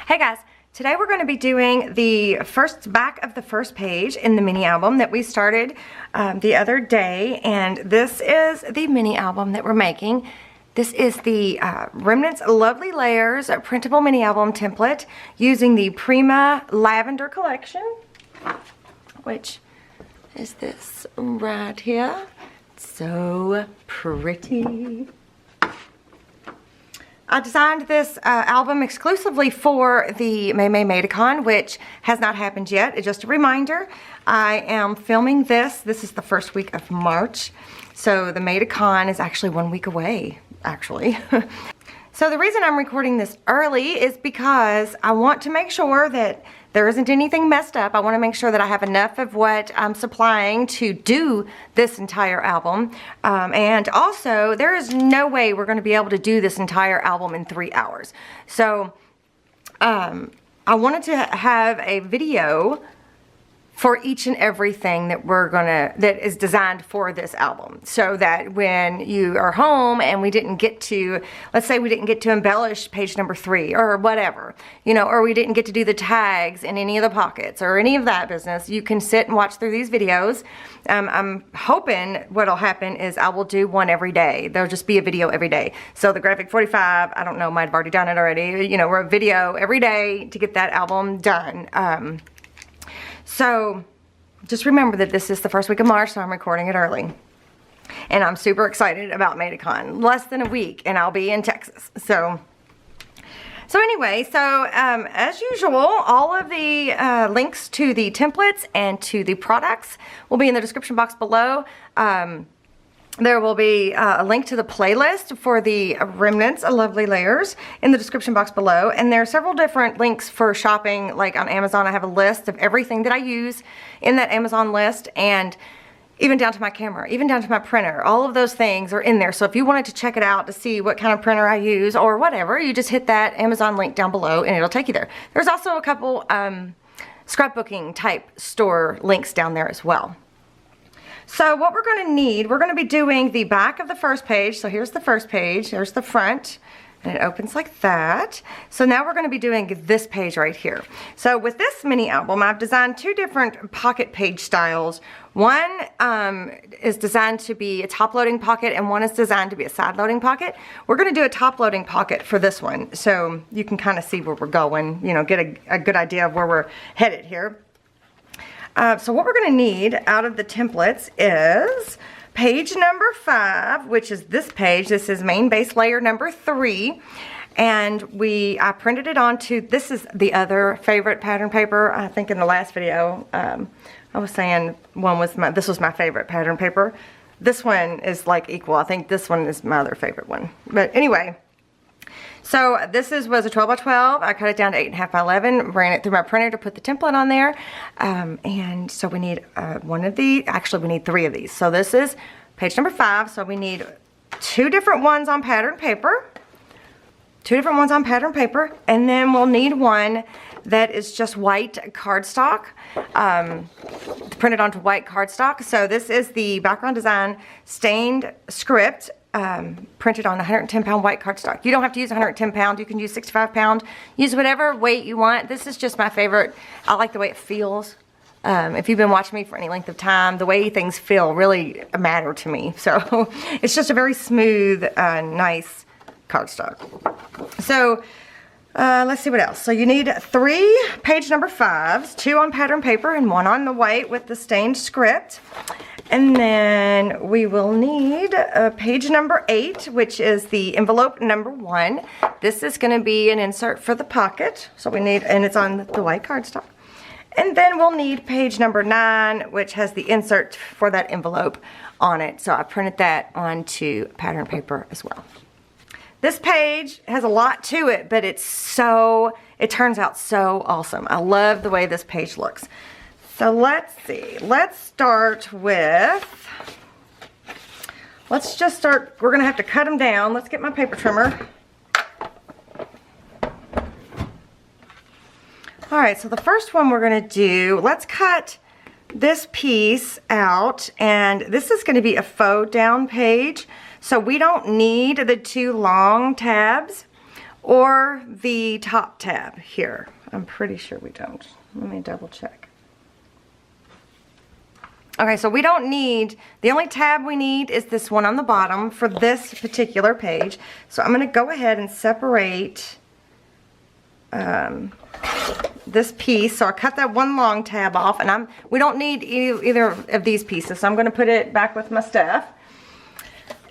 Hey guys, today we're going to be doing the back of the first page in the mini album that we started the other day, and this is the mini album that we're making. This is the Remnants Lovely Layers printable mini album template using the Prima Lavender collection, which is this right here. So pretty. I designed this album exclusively for the MadeItCon, which has not happened yet. It's just a reminder, I am filming this. This is the first week of March, so the MadeItCon is actually 1 week away, actually. So the reason I'm recording this early is because I want to make sure that there isn't anything messed up. I want to make sure that I have enough of what I'm supplying to do this entire album. And also, there is no way we're going to be able to do this entire album in 3 hours. So, I wanted to have a video for each and everything that that is designed for this album, so that when you are home and we didn't get to, let's say we didn't get to embellish page number 3 or whatever, you know, or we didn't get to do the tags in any of the pockets or any of that business, you can sit and watch through these videos. I'm hoping what'll happen is I will do one every day. There'll just be a video every day. So the graphic 45, I don't know, might have already done it already. You know, we're a video every day to get that album done. So just remember that this is the first week of March, so I'm recording it early. And I'm super excited about MadeItCon. Less than a week and I'll be in Texas. So anyway, as usual, all of the links to the templates and to the products will be in the description box below. There will be a link to the playlist for the Remnants Lovely Layers in the description box below. And there are several different links for shopping. Like on Amazon, I have a list of everything that I use in that Amazon list, and even down to my camera, even down to my printer. All of those things are in there. So if you wanted to check it out to see what kind of printer I use or whatever, you just hit that Amazon link down below and it'll take you there. There's also a couple scrapbooking type store links down there as well. So what we're going to need, we're going to be doing the back of the first page. So here's the first page, there's the front, and it opens like that. So now we're going to be doing this page right here. So with this mini album, I've designed 2 different pocket page styles. One is designed to be a top loading pocket, and one is designed to be a side loading pocket. We're going to do a top loading pocket for this one, so you can kind of see where we're going, you know, get a good idea of where we're headed here. So what we're going to need out of the templates is page number 5, which is this page. This is main base layer number 3. And I printed it onto, this is the other favorite pattern paper. I think in the last video, I was saying this was my favorite pattern paper. This one is like equal. I think this one is my other favorite one. But anyway. So this was a 12 by 12. I cut it down to 8.5 by 11, ran it through my printer to put the template on there. And so we need one of these. Actually, we need 3 of these. So this is page number 5. So we need 2 different ones on pattern paper. 2 different ones on pattern paper. And then we'll need one that is just white cardstock, printed onto white cardstock. So this is the Background Design stained script. Printed on 110 pound white cardstock. You don't have to use 110 pound, you can use 65 pound, use whatever weight you want. This is just my favorite. I like the way it feels. If you've been watching me for any length of time, the way things feel really matter to me. So it's just a very smooth, nice cardstock. So let's see what else. So you need 3 page number 5s, 2 on pattern paper and 1 on the white with the stained script. And then we will need page number 8, which is the envelope number 1. This is going to be an insert for the pocket. So we need, and it's on the white cardstock. And then we'll need page number 9, which has the insert for that envelope on it. So I printed that onto pattern paper as well. This page has a lot to it, but it turns out so awesome. I love the way this page looks. So let's see, let's start with, we're going to have to cut them down. Let's get my paper trimmer. All right, so the first one we're going to do, let's cut this piece out, and this is going to be a faux down page. So we don't need the 2 long tabs or the top tab here. I'm pretty sure we don't. Let me double check. Okay, so we don't need, the only tab we need is this one on the bottom for this particular page. So I'm going to go ahead and separate this piece. So I cut that one long tab off, and we don't need either of these pieces. So I'm going to put it back with my stuff.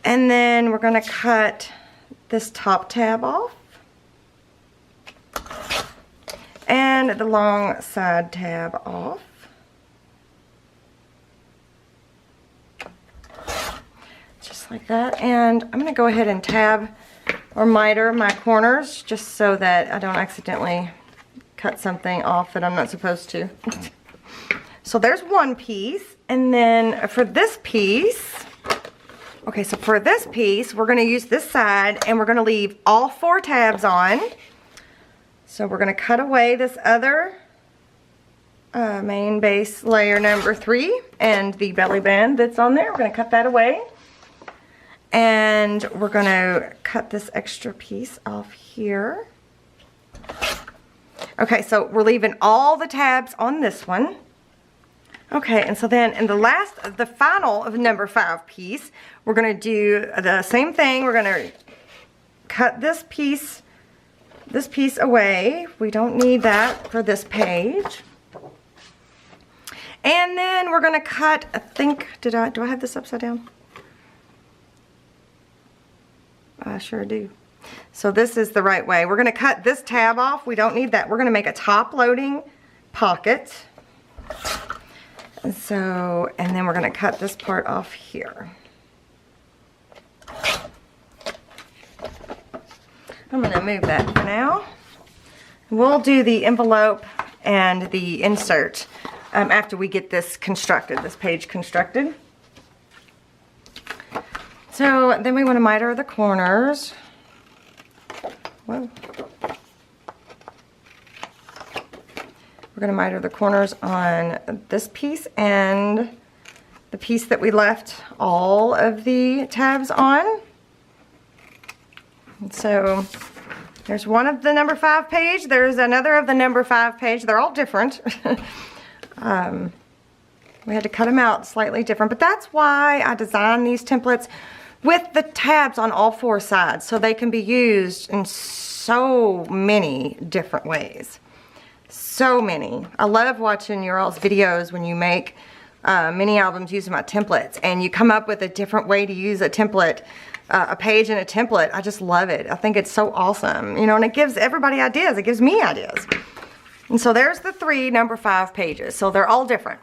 And then we're going to cut this top tab off. And the long side tab off. Just like that. And I'm going to go ahead and tab or miter my corners just so that I don't accidentally cut something off that I'm not supposed to. So there's one piece. And then for this piece, okay, so for this piece, we're going to use this side and we're going to leave all 4 tabs on. So we're going to cut away this other main base layer number 3 and the belly band that's on there. We're going to cut that away. And we're going to cut this extra piece off here. Okay, so we're leaving all the tabs on this one. Okay, and so then in the final of number 5 piece, we're going to do the same thing. We're going to cut this piece away. We don't need that for this page. And then we're going to cut, I think, do I have this upside down? I sure do. So this is the right way. We're going to cut this tab off. We don't need that. We're going to make a top loading pocket. And then we're going to cut this part off here. I'm going to move that for now. We'll do the envelope and the insert after we get this constructed, this page constructed. So then we want to miter the corners. Whoa. We're going to miter the corners on this piece and the piece that we left all of the tabs on. And so there's one of the number 5 page. There's another of the number 5 page. They're all different. We had to cut them out slightly different, but that's why I designed these templates with the tabs on all 4 sides, so they can be used in so many different ways. So many. I love watching your all's videos when you make mini albums using my templates, and you come up with a different way to use a template, a page in a template. I just love it. I think it's so awesome, you know, and it gives everybody ideas. It gives me ideas. And so there's the 3 number 5 pages. So they're all different.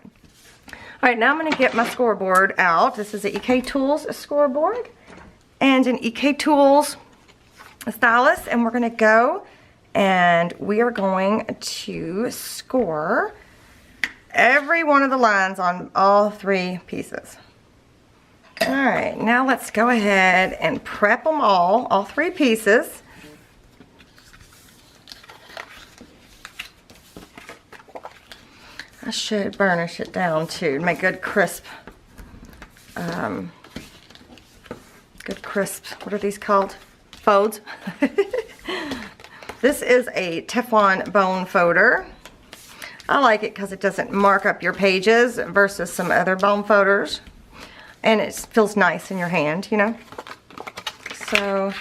All right, now I'm going to get my scoreboard out. This is an EK Tools scoreboard and an EK Tools stylus, and we're going to go and we are going to score every one of the lines on all 3 pieces. All right, now let's go ahead and prep them all 3 pieces. I should burnish it down too to make good crisp, what are these called? Folds. This is a Teflon bone folder. I like it because it doesn't mark up your pages versus some other bone folders. And it feels nice in your hand, you know. So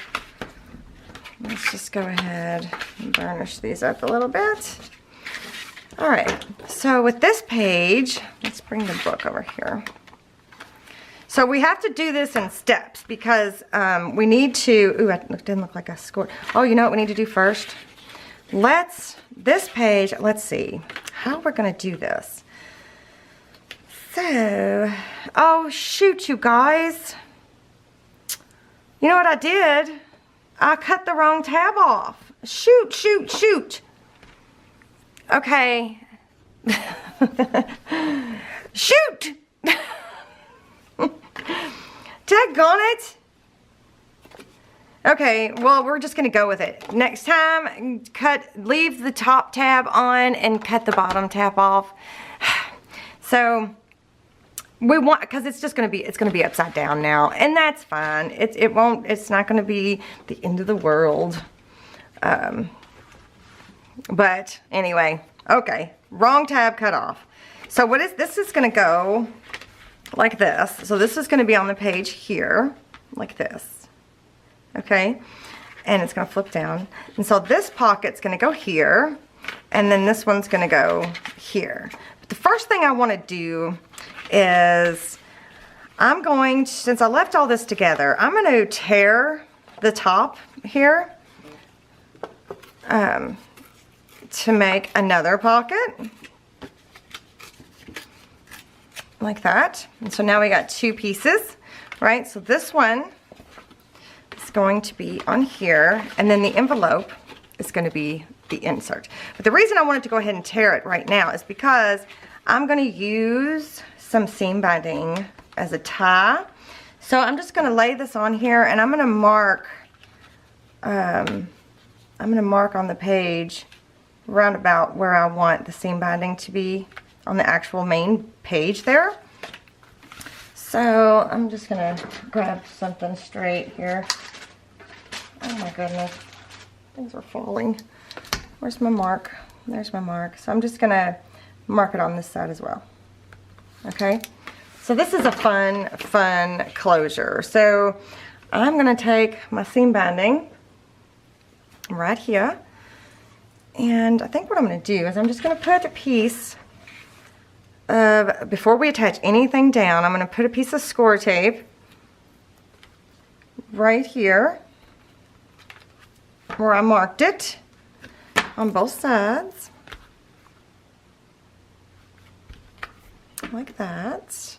let's just go ahead and burnish these up a little bit. All right, so with this page, let's bring the book over here. So we have to do this in steps because we need to, ooh, it didn't look like I scored. Oh, you know what we need to do first? This page, let's see how we're gonna do this. So, oh shoot, you guys. You know what I did? I cut the wrong tab off. Shoot, shoot, shoot. Okay. Shoot! Daggone it! Okay, well, we're just gonna go with it. Next time, leave the top tab on and cut the bottom tab off. So we want, because it's gonna be upside down now, and that's fine. It's not gonna be the end of the world. But anyway, okay, wrong tab cut off. So this is gonna go like this. So this is gonna be on the page here, like this, okay? And it's gonna flip down. And so this pocket's gonna go here, and then this one's gonna go here. But the first thing I wanna do is, I'm going to, since I left all this together, I'm gonna tear the top here to make another pocket. Like that. And so now we got two pieces, right? So this one is going to be on here, and then the envelope is going to be the insert. But the reason I wanted to go ahead and tear it right now is because I'm going to use some seam binding as a tie. So I'm just going to lay this on here, and I'm going to mark on the page round about where I want the seam binding to be on the actual main page there. So I'm just gonna grab something straight here. Oh my goodness, things are falling. Where's my mark? There's my mark. So I'm just gonna mark it on this side as well. Okay, so this is a fun closure. So I'm gonna take my seam binding right here, and I think what I'm gonna do is I'm just gonna put a piece of, before we attach anything down, I'm going to put a piece of score tape right here where I marked it on both sides, like that.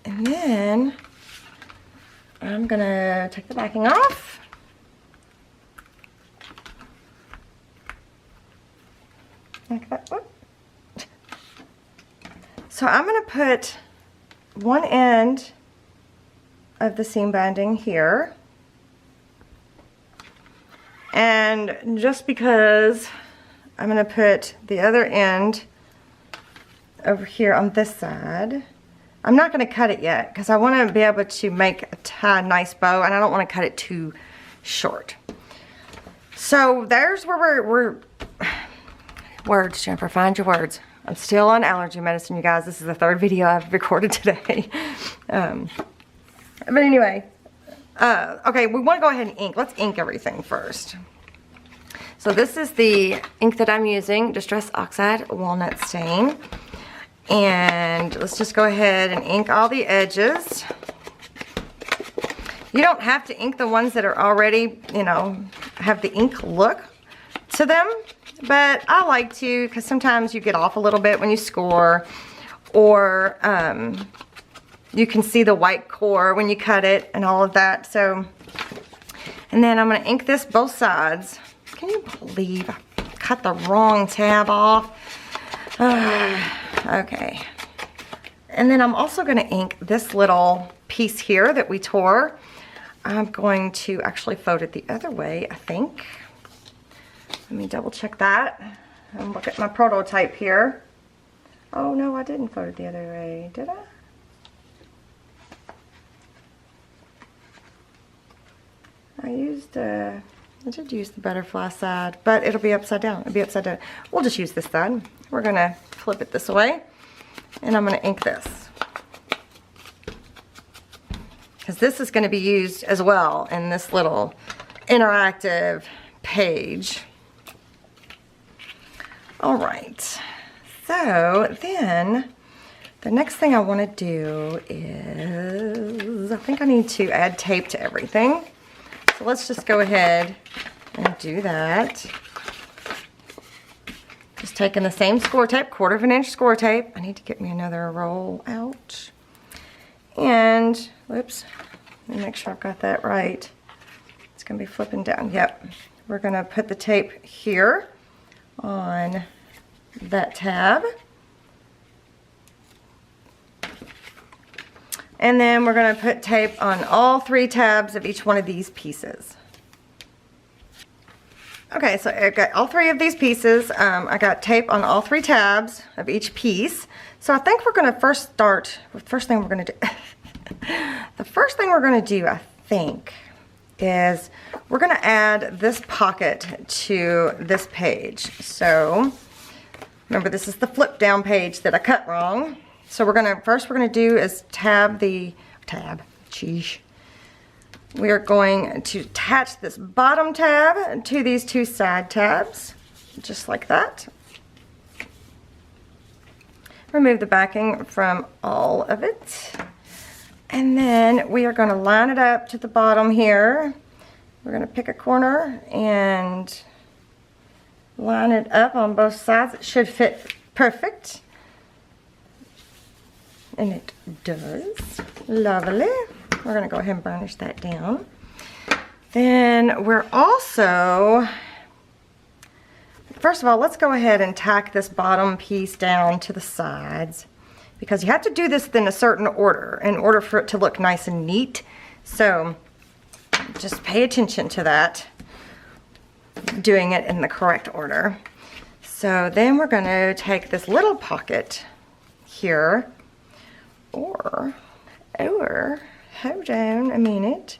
And then I'm going to take the backing off. Like that. Whoop. So I'm going to put one end of the seam binding here, and just because I'm going to put the other end over here on this side, I'm not going to cut it yet because I want to be able to make a nice bow, and I don't want to cut it too short. So there's where we're words, Jennifer, find your words. I'm still on allergy medicine, you guys. This is the third video I've recorded today. But anyway, okay, we want to go ahead and ink. Let's ink everything first. So this is the ink that I'm using, Distress Oxide Walnut Stain. And let's just go ahead and ink all the edges. You don't have to ink the ones that are already, you know, have the ink look to them. But I like to, because sometimes you get off a little bit when you score, or you can see the white core when you cut it and all of that. So, and then I'm going to ink this both sides. Can you believe I cut the wrong tab off? Okay. And then I'm also going to ink this little piece here that we tore. I'm going to actually fold it the other way, I think. Let me double check that and look at my prototype here. Oh no, I didn't fold it the other way, did I? I did use the butterfly side, but it'll be upside down. It'll be upside down. We'll just use this side. We're gonna flip it this way, and I'm gonna ink this, because this is gonna be used as well in this little interactive page. All right, so then the next thing I want to do is, I think I need to add tape to everything. So let's just go ahead and do that. Just taking the same score tape, 1/4 inch score tape. I need to get me another roll out. And, whoops, let me make sure I've got that right. It's going to be flipping down. Yep. We're going to put the tape here on that tab, and then we're going to put tape on all 3 tabs of each one of these pieces. Okay, so I got all 3 of these pieces. I got tape on all 3 tabs of each piece. So I think we're going to first start with the first thing we're going to do. The first thing we're going to do, I think, is we're going to add this pocket to this page. So remember, this is the flip down page that I cut wrong. So first we're going to do is we are going to attach this bottom tab to these two side tabs, just like that. Remove the backing from all of it. And then we are going to line it up to the bottom here. We're going to pick a corner and line it up on both sides. It should fit perfect. And it does. Lovely. We're going to go ahead and burnish that down. Then we're also, first of all, let's go ahead and tack this bottom piece down to the sides, because you have to do this in a certain order in order for it to look nice and neat. So just pay attention to that, doing it in the correct order. So then we're going to take this little pocket here, or hold on a minute.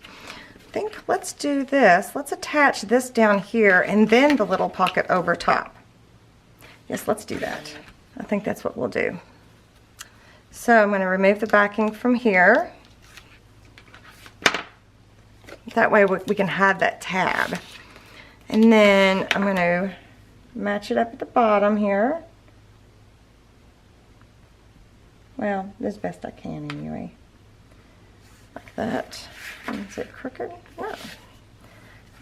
I think let's do this. Let's attach this down here and then the little pocket over top. Yes, let's do that. I think that's what we'll do. So I'm going to remove the backing from here. That way we can hide that tab. And then I'm going to match it up at the bottom here. Well, as best I can anyway. Like that. Is it crooked? No.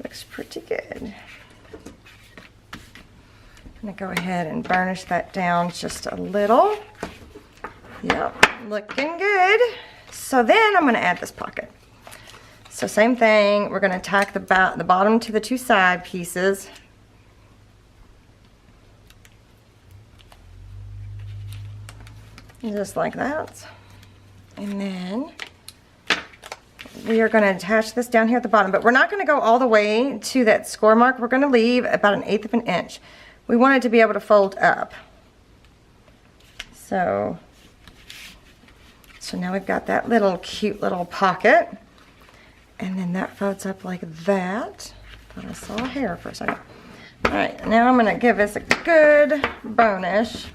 Looks pretty good. I'm going to go ahead and burnish that down just a little. Yep, looking good. So then I'm going to add this pocket. So same thing, we're going to tack the bottom to the two side pieces. Just like that. And then we are going to attach this down here at the bottom, but we're not going to go all the way to that score mark. We're going to leave about 1/8 of an inch. We want it to be able to fold up. So now we've got that little cute little pocket, and then that folds up like that. Thought I saw a hair for a second. All right, now I'm going to give this a good burnish.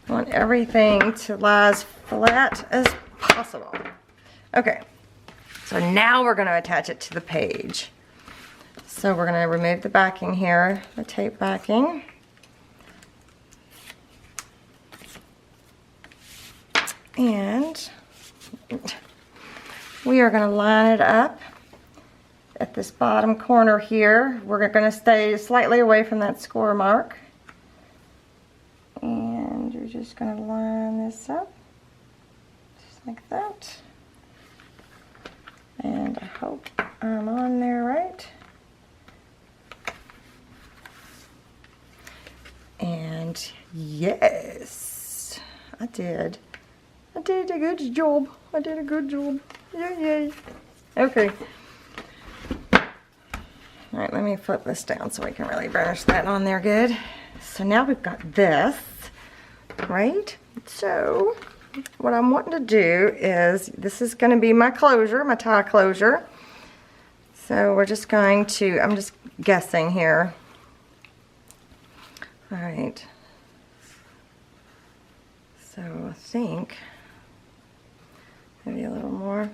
I want everything to lie as flat as possible. Okay, so now we're going to attach it to the page. So we're going to remove the backing here, the tape backing. And we are going to line it up at this bottom corner here. We're going to stay slightly away from that score mark. And you're just going to line this up just like that. And I hope I'm on there right. And yes, I did. I did a good job. I did a good job. Yay. Okay. Alright, let me flip this down so we can really burnish that on there good. So now we've got this, right? So what I'm wanting to do is, this is going to be my closure, my tie closure. So we're just going to, I'm just guessing here. Alright. So I think maybe a little more.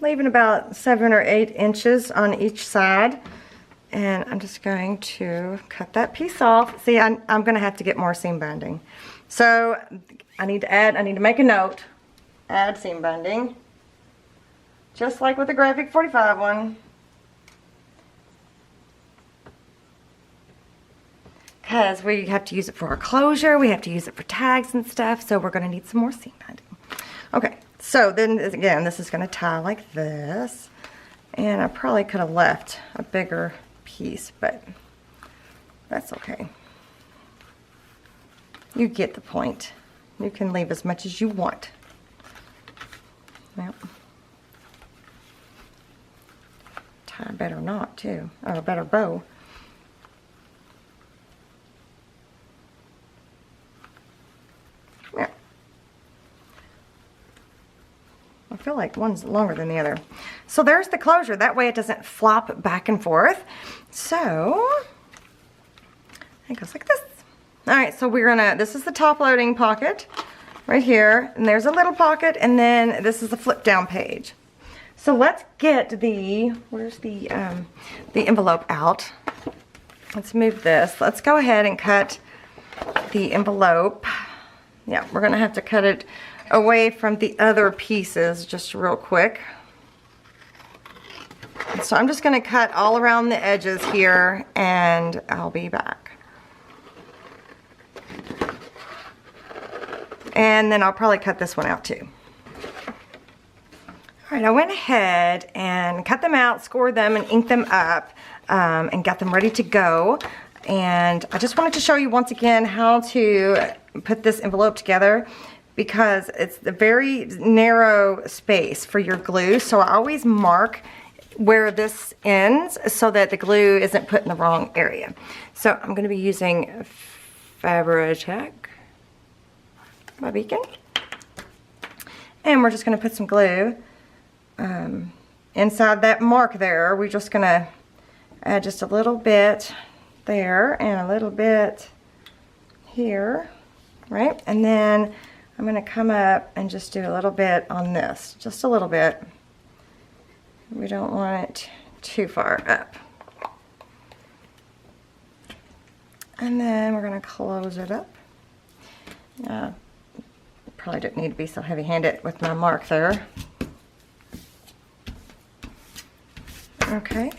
Leaving about 7 or 8 inches on each side. And I'm just going to cut that piece off. See, I'm going to have to get more seam binding. So I need to make a note. Add seam binding. Just like with the Graphic 45 one. Because we have to use it for our closure. We have to use it for tags and stuff. So we're going to need some more seam binding. Okay, so then again, this is going to tie like this. And I probably could have left a bigger piece, but that's okay. You get the point. You can leave as much as you want. Yep. Tie a better knot too, or a better bow. Yeah. feel like one's longer than the other. So there's the closure. That way it doesn't flop back and forth. So it goes like this. All right, so we're gonna, this is the top loading pocket right here, and there's a little pocket, and then this is the flip down page. So let's get the, where's the envelope out. Let's move this. Let's go ahead and cut the envelope. Yeah, we're gonna have to cut it away from the other pieces just real quick. So I'm just gonna cut all around the edges here, and I'll be back. And then I'll probably cut this one out too. All right, I went ahead and cut them out, scored them, and inked them up, and got them ready to go. And I just wanted to show you once again how to put this envelope together, because it's a very narrow space for your glue. So I always mark where this ends so that the glue isn't put in the wrong area. So I'm gonna be using Fabri-Tac by Beacon. And we're just gonna put some glue inside that mark there. We're just gonna add just a little bit there and a little bit here, right? And then I'm gonna come up and just do a little bit on this, just a little bit. We don't want it too far up. And then we're gonna close it up. Probably didn't need to be so heavy-handed with my mark there. Okay,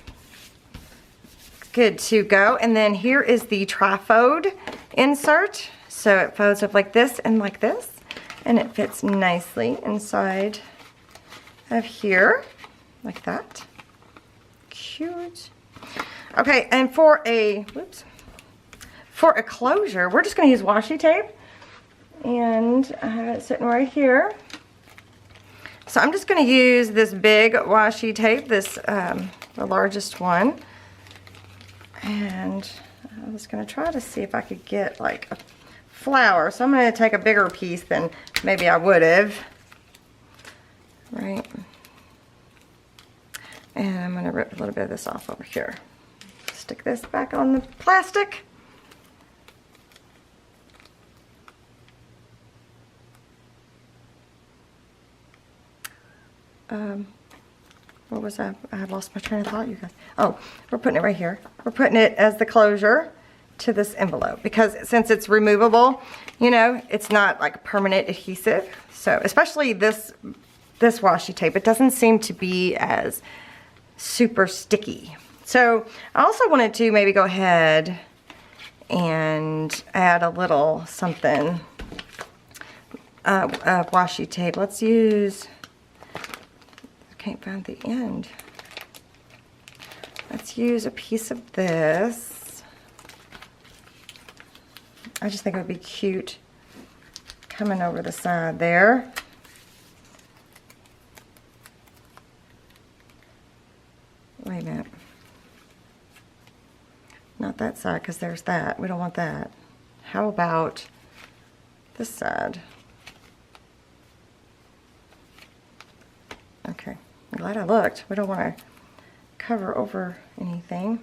good to go. And then here is the trifold insert. So it folds up like this and like this, and it fits nicely inside of here, like that. Cute. Okay, and for a, whoops, for a closure, we're just gonna use washi tape. And I have it sitting right here. So I'm just going to use this big washi tape, this the largest one. And I was going to try to see if I could get like a flower. So I'm going to take a bigger piece than maybe I would have. Right. And I'm going to rip a little bit of this off over here. Stick this back on the plastic. What was that? I lost my train of thought, you guys. Oh, we're putting it right here. We're putting it as the closure to this envelope, because since it's removable, you know, it's not like permanent adhesive. So especially this washi tape, it doesn't seem to be as super sticky. So I also wanted to maybe go ahead and add a little something washi tape. Let's use, can't find the end. Let's use a piece of this. I just think it would be cute coming over the side there. Wait a minute. Not that side, because there's that. We don't want that. How about this side? Okay. I'm glad I looked. We don't want to cover over anything.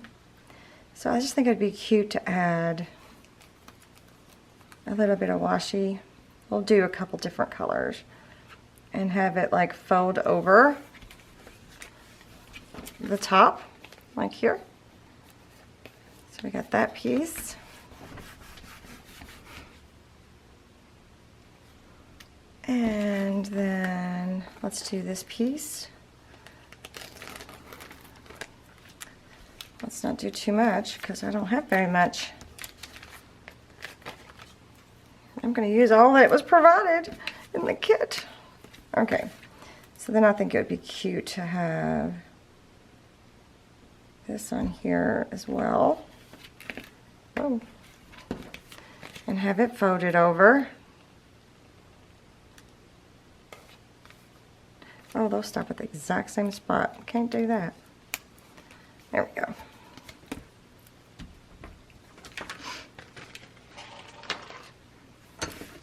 So I just think it'd be cute to add a little bit of washi. We'll do a couple different colors and have it like fold over the top, like here. So we got that piece. And then let's do this piece. Let's not do too much because I don't have very much. I'm going to use all that was provided in the kit. Okay, so then I think it would be cute to have this on here as well. Oh. And have it folded over. Oh, they'll stop at the exact same spot. Can't do that. There we go.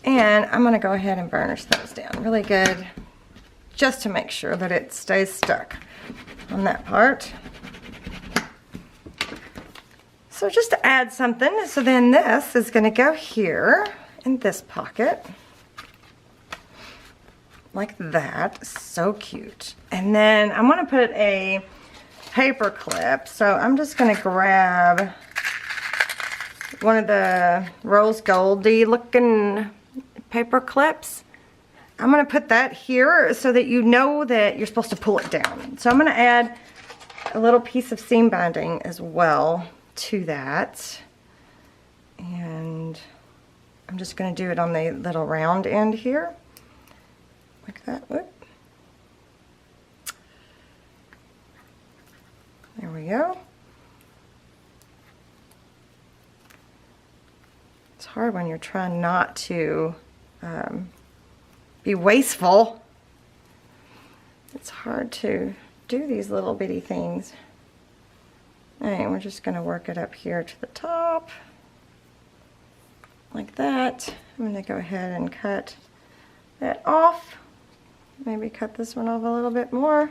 And I'm going to go ahead and burnish those down really good. just to make sure that it stays stuck on that part. So just to add something, so then this is going to go here in this pocket. Like that. So cute. And then I'm going to put a paper clip. So I'm just going to grab one of the rose goldy looking paper clips. I'm going to put that here so that you know that you're supposed to pull it down. So I'm going to add a little piece of seam binding as well to that. And I'm just going to do it on the little round end here. Like that. Whoop. There we go. It's hard when you're trying not to be wasteful. It's hard to do these little bitty things. And we're just going to work it up here to the top. Like that. I'm going to go ahead and cut that off. Maybe cut this one off a little bit more.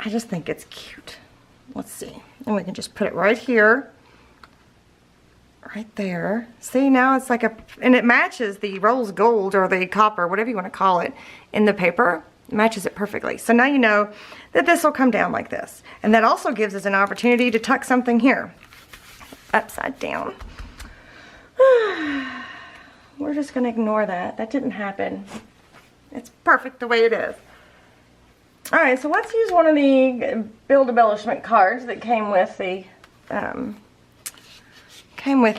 I just think it's cute. Let's see. And we can just put it right here. Right there. See, now it's like a, and it matches the rose gold or the copper, whatever you want to call it, in the paper. It matches it perfectly. So now you know that this will come down like this. And that also gives us an opportunity to tuck something here. Upside down. We're just going to ignore that. That didn't happen. It's perfect the way it is. Alright, so let's use one of the Build Embellishment cards that came with the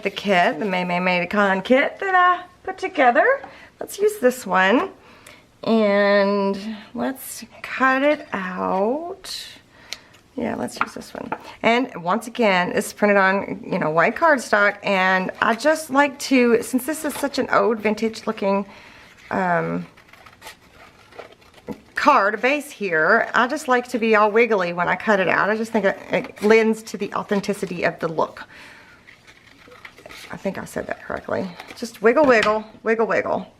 kit, the MadeItCon kit that I put together. Let's use this one. And let's cut it out. Yeah, let's use this one. And once again, it's printed on, you know, white cardstock. And I just like to, since this is such an old vintage looking card base here, I just like to be all wiggly when I cut it out. I just think it lends to the authenticity of the look. I think I said that correctly. Just wiggle, wiggle, wiggle, wiggle.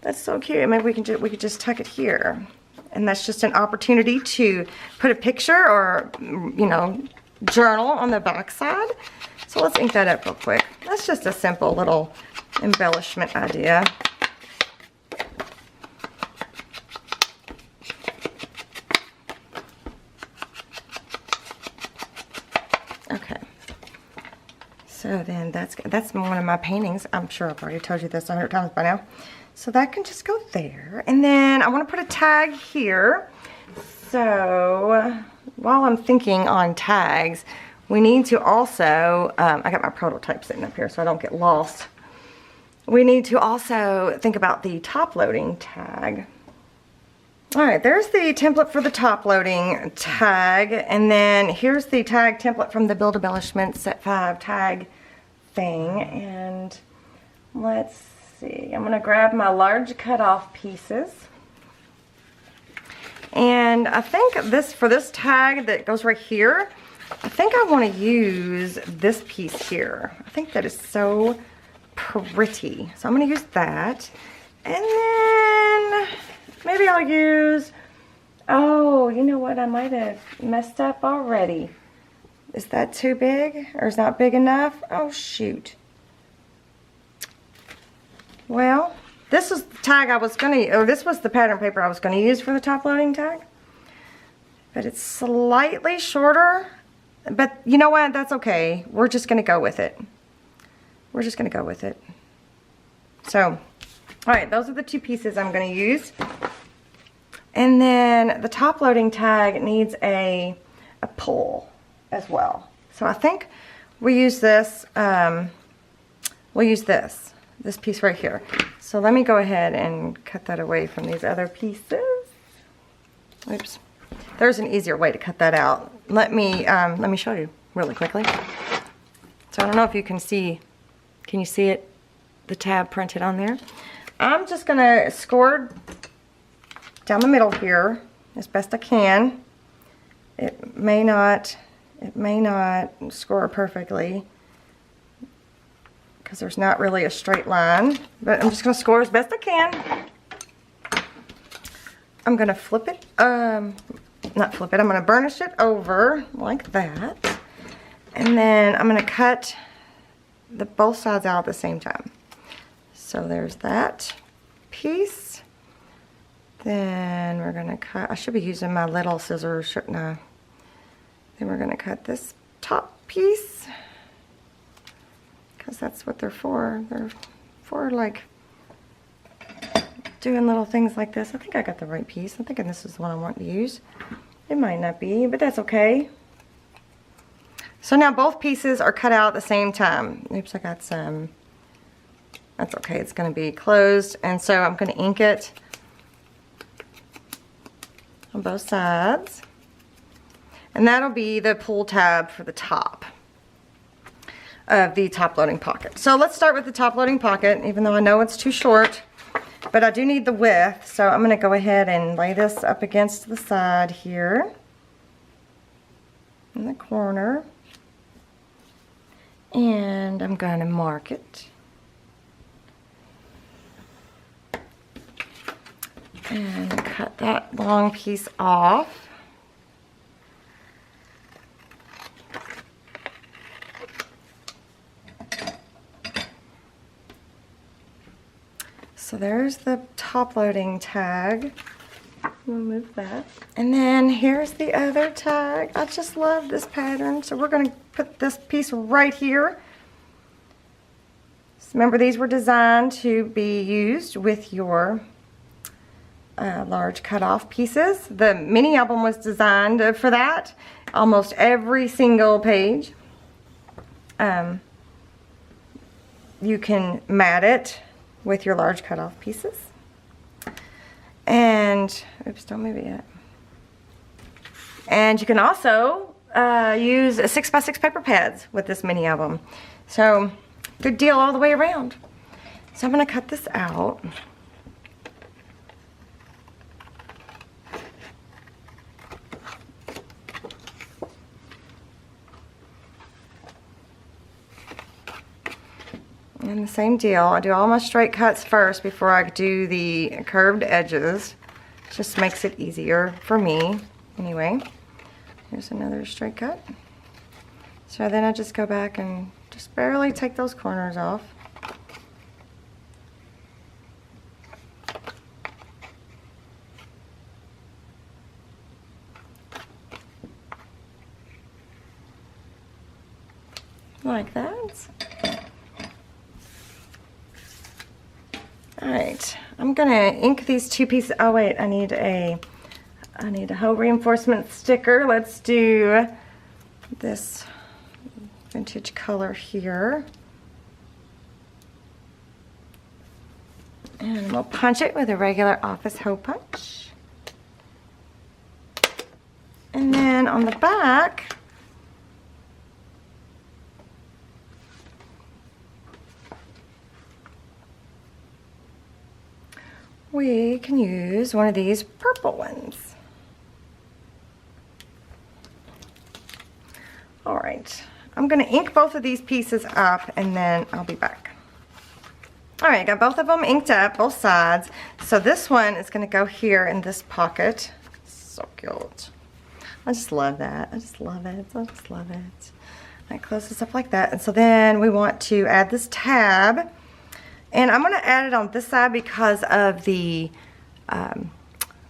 That's so cute. Maybe we could just tuck it here. And that's just an opportunity to put a picture or, you know, journal on the back side. So let's ink that up real quick. That's just a simple little embellishment idea. Okay. So then that's one of my paintings. I'm sure I've already told you this 100 times by now. So that can just go there. And then I want to put a tag here. So while I'm thinking on tags, we need to also, I got my prototype sitting up here so I don't get lost. We need to also think about the top loading tag. Alright, there's the template for the top loading tag. And then here's the tag template from the Build Embellishments Set 5 tag thing. And let's see, I'm going to grab my large cutoff pieces. And I think this, for this tag that goes right here, I think I want to use this piece here. I think that is so pretty. So I'm going to use that. And then maybe I'll use, oh, you know what, I might have messed up already. Is that too big? Or is not big enough? Oh, shoot. Well, this is the tag I was going to, or this was the pattern paper I was going to use for the top loading tag. But it's slightly shorter. But you know what? That's okay. We're just going to go with it. We're just going to go with it. So, alright, those are the two pieces I'm going to use. And then the top loading tag needs a pull as well. So I think we use this, we'll use this piece right here. So let me go ahead and cut that away from these other pieces. Oops. There's an easier way to cut that out. Let me show you really quickly. So I don't know if you can see, can you see it? The tab printed on there. I'm just gonna score down the middle here as best I can. It may not score perfectly because there's not really a straight line, but I'm just gonna score as best I can. I'm gonna flip it, not flip it, I'm gonna burnish it over like that. And then I'm gonna cut both sides out at the same time. So there's that piece. Then we're gonna cut, I should be using my little scissors, shouldn't I? Then we're gonna cut this top piece, because that's what they're for. They're for like doing little things like this. I think I got the right piece. I'm thinking this is the one I want to use. It might not be, but that's okay. So now both pieces are cut out at the same time. Oops, I got some. That's okay, it's gonna be closed. And so I'm gonna ink it on both sides. And that'll be the pull tab for the top of the top loading pocket. So let's start with the top loading pocket, even though I know it's too short, but I do need the width. So I'm gonna go ahead and lay this up against the side here in the corner. And I'm gonna mark it. And cut that long piece off. So there's the top loading tag. We'll move that. And then here's the other tag. I just love this pattern. So we're going to put this piece right here. So remember, these were designed to be used with your large cut-off pieces. The mini album was designed for that. Almost every single page. You can mat it with your large cut-off pieces. And, oops, don't move it yet. And you can also use 6x6 paper pads with this mini album. So, good deal all the way around. So I'm going to cut this out. And the same deal, I do all my straight cuts first before I do the curved edges. Just makes it easier for me. Anyway, here's another straight cut. So then I just go back and just barely take those corners off. Like that. Alright, I'm gonna ink these two pieces. Oh wait, I need a hoe reinforcement sticker. Let's do this vintage color here. And we'll punch it with a regular office hole punch. And then on the back, we can use one of these purple ones. All right, I'm gonna ink both of these pieces up and then I'll be back. All right, I got both of them inked up, both sides. So this one is gonna go here in this pocket. So cute. I just love that. I just love it. I just love it. I close this up like that. And so then we want to add this tab. And I'm going to add it on this side because of the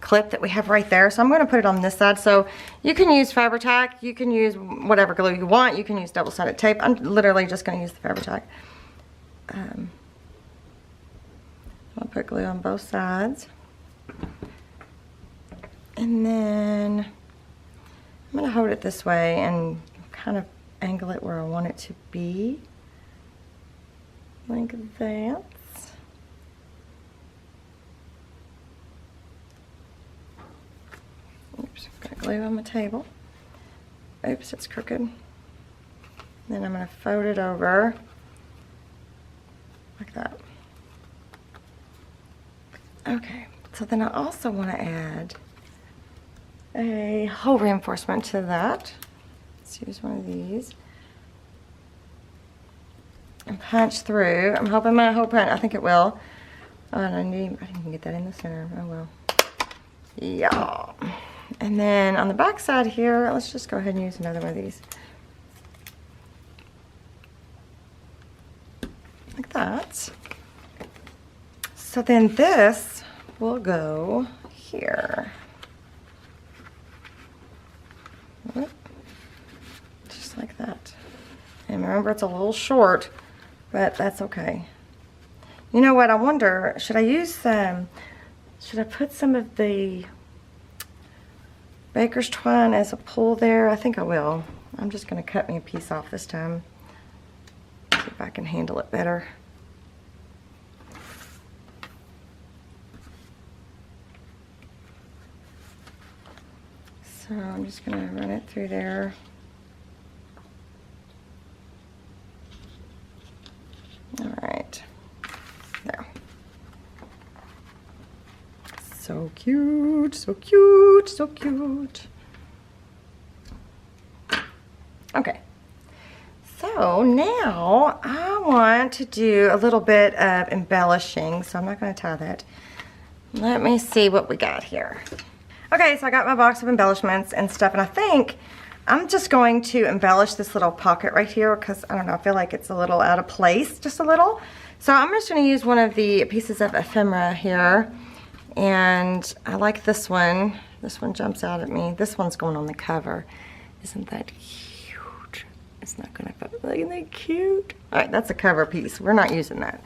clip that we have right there. So I'm going to put it on this side. So you can use Fabri-Tac. You can use whatever glue you want. You can use double-sided tape. I'm literally just going to use the Fabri-Tac. I'll put glue on both sides. And then I'm going to hold it this way and kind of angle it where I want it to be. Like that. Oops, got glue on my table. Oops, it's crooked. Then I'm going to fold it over like that. Okay, so then I also want to add a hole reinforcement to that. Let's use one of these. And punch through. I'm hoping my hole punch, I think it will. Oh, and I didn't even get that in the center. Oh well. Yeah. And then on the back side here, let's just go ahead and use another one of these. Like that. So then this will go here. Whoop. Just like that. And remember, it's a little short, but that's okay. You know what, I wonder, should I use should I put some of the baker's twine as a pull there? I think I will. I'm just going to cut me a piece off this time. See if I can handle it better. So I'm just going to run it through there. All right. There. So cute, so cute, so cute. Okay. So now I want to do a little bit of embellishing, so I'm not going to tie that. Let me see what we got here. Okay, so I got my box of embellishments and stuff, and I think I'm just going to embellish this little pocket right here because, I don't know, I feel like it's a little out of place, just a little. So I'm just going to use one of the pieces of ephemera here, and I like this one. This one jumps out at me. This one's going on the cover. Isn't that cute? It's not going to, isn't that cute? All right, that's a cover piece. We're not using that.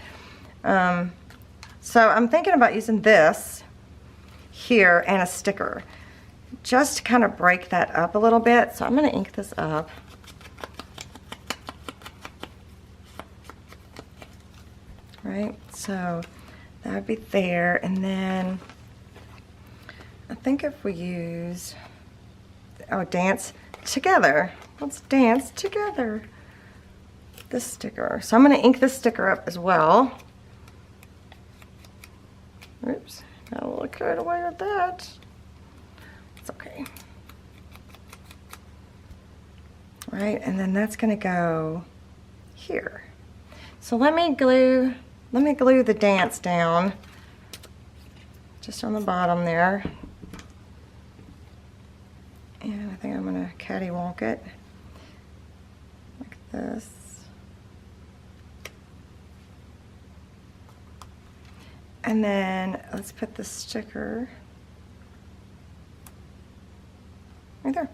So I'm thinking about using this here and a sticker just to kind of break that up a little bit. So I'm going to ink this up. Right, so that would be there, and then I think if we use, oh, dance together. Let's dance together. This sticker. So I'm going to ink this sticker up as well. Oops. Got a little carried away with that. It's okay. Right, and then that's going to go here. So let me glue the dance down just on the bottom there. And I think I'm going to cattywonk it like this. And then let's put the sticker right there.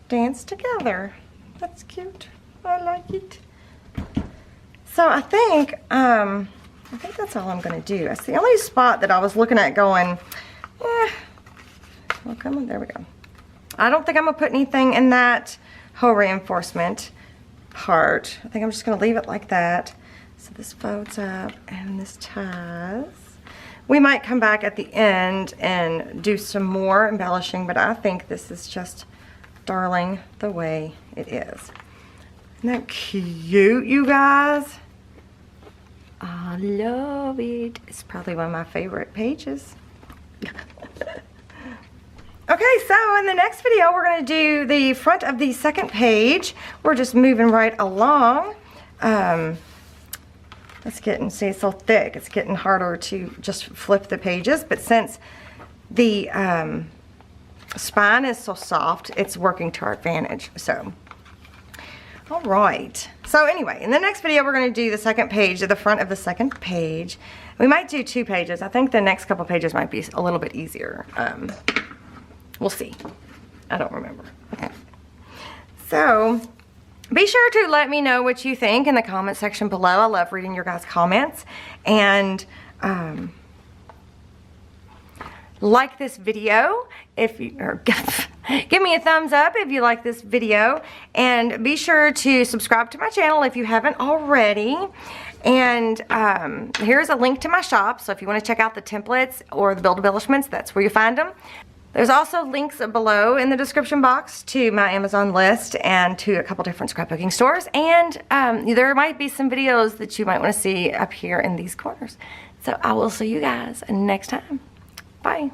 Dance together. That's cute. I like it. So I think that's all I'm going to do. That's the only spot that I was looking at going, well, come on, there we go. I don't think I'm going to put anything in that hole reinforcement part. I think I'm just going to leave it like that. So this folds up and this ties. We might come back at the end and do some more embellishing, but I think this is just darling the way it is. Isn't that cute, you guys? I love it. It's probably one of my favorite pages. Okay, so in the next video, we're going to do the front of the second page. We're just moving right along. It's getting, see, it's so thick. It's getting harder to just flip the pages. But since the spine is so soft, it's working to our advantage. So, all right. So anyway, in the next video, we're going to do the second page, the front of the second page. We might do 2 pages. I think the next couple pages might be a little bit easier. We'll see. I don't remember. So, be sure to let me know what you think in the comment section below. I love reading your guys' comments. And like this video if you, or give me a thumbs up if you like this video. And be sure to subscribe to my channel if you haven't already. And here's a link to my shop. So if you want to check out the templates or the build embellishments, that's where you find them. There's also links below in the description box to my Amazon list and to a couple different scrapbooking stores. And there might be some videos that you might want to see up here in these corners. So I will see you guys next time. Bye.